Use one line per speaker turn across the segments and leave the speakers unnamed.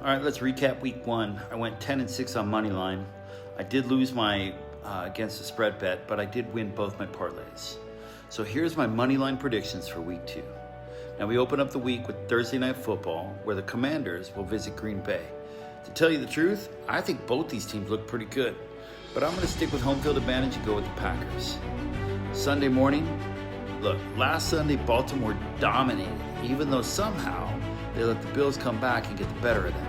All right, let's recap week one. I went 10-6 on money line. I did lose my against the spread bet, but I did win both my parlays. So here's my money line predictions for week two. Now we open up the week with Thursday Night Football, where the Commanders will visit Green Bay. To tell you the truth, I think both these teams look pretty good, but I'm going to stick with home field advantage and go with the Packers. Sunday morning, look, last Sunday Baltimore dominated, even though somehow they let the Bills come back and get the better of them.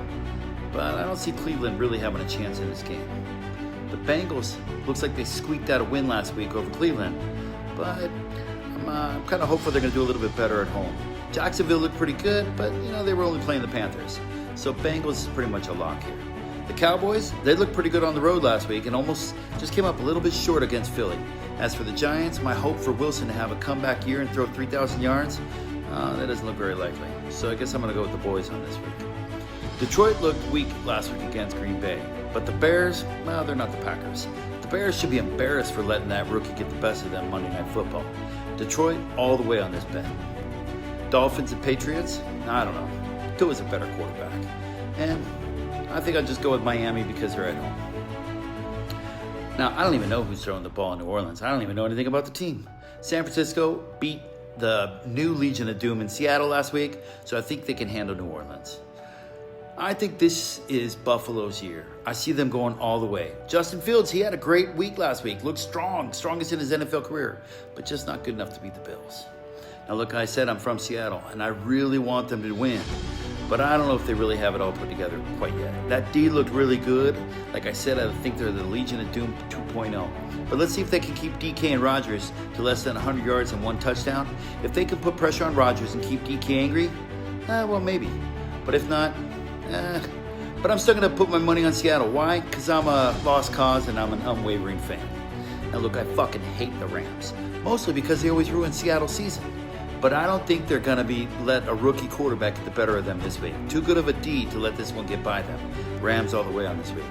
But I don't see Cleveland really having a chance in this game. The Bengals, looks like they squeaked out a win last week over Cleveland, but I'm kind of hopeful they're going to do a little bit better at home. Jacksonville looked pretty good, but they were only playing the Panthers. So Bengals is pretty much a lock here. The Cowboys, they looked pretty good on the road last week and almost just came up a little bit short against Philly. As for the Giants, my hope for Wilson to have a comeback year and throw 3,000 yards, that doesn't look very likely. So I guess I'm going to go with the boys on this week. Detroit looked weak last week against Green Bay, but the Bears, well, they're not the Packers. The Bears should be embarrassed for letting that rookie get the best of them Monday Night Football. Detroit all the way on this bet. Dolphins and Patriots, I don't know. Tua's a better quarterback. And I think I'll just go with Miami because they're at home. Now, I don't even know who's throwing the ball in New Orleans. I don't even know anything about the team. San Francisco beat the new Legion of Doom in Seattle last week, so I think they can handle New Orleans. I think this is Buffalo's year. I see them going all the way. Justin Fields, he had a great week last week. Looked strong, strongest in his NFL career, but just not good enough to beat the Bills. Now, look, I said I'm from Seattle, and I really want them to win, but I don't know if they really have it all put together quite yet. That D looked really good. Like I said, I think they're the Legion of Doom 2.0. But let's see if they can keep DK and Rodgers to less than 100 yards and 1 touchdown. If they can put pressure on Rodgers and keep DK angry, well, maybe. But if not, but I'm still going to put my money on Seattle. Why? Because I'm a lost cause and I'm an unwavering fan. Now, look, I fucking hate the Rams, mostly because they always ruin Seattle's season. But I don't think they're going to let a rookie quarterback get the better of them this week. Too good of a D to let this one get by them. Rams all the way on this week.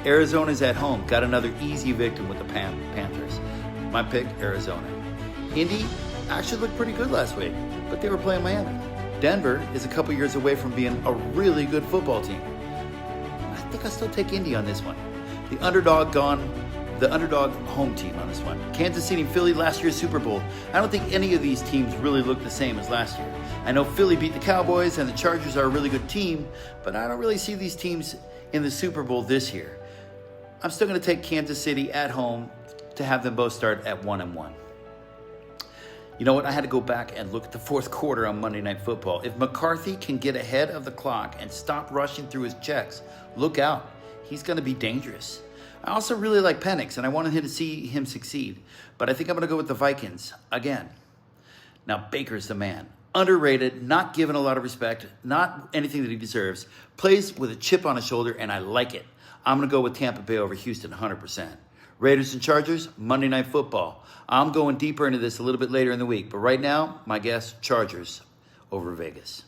Arizona's at home. Got another easy victim with the Panthers. My pick, Arizona. Indy actually looked pretty good last week, but they were playing Miami. Denver is a couple years away from being a really good football team. I think I'll still take Indy on this one. The underdog home team on this one. Kansas City and Philly, last year's Super Bowl. I don't think any of these teams really look the same as last year. I know Philly beat the Cowboys and the Chargers are a really good team, but I don't really see these teams in the Super Bowl this year. I'm still going to take Kansas City at home to have them both start at 1-1. You know what? I had to go back and look at the fourth quarter on Monday Night Football. If McCarthy can get ahead of the clock and stop rushing through his checks, look out. He's going to be dangerous. I also really like Penix, and I wanted him to see him succeed. But I think I'm going to go with the Vikings again. Now, Baker's the man. Underrated, not given a lot of respect, not anything that he deserves. Plays with a chip on his shoulder, and I like it. I'm going to go with Tampa Bay over Houston 100%. Raiders and Chargers, Monday Night Football. I'm going deeper into this a little bit later in the week. But right now, my guess, Chargers over Vegas.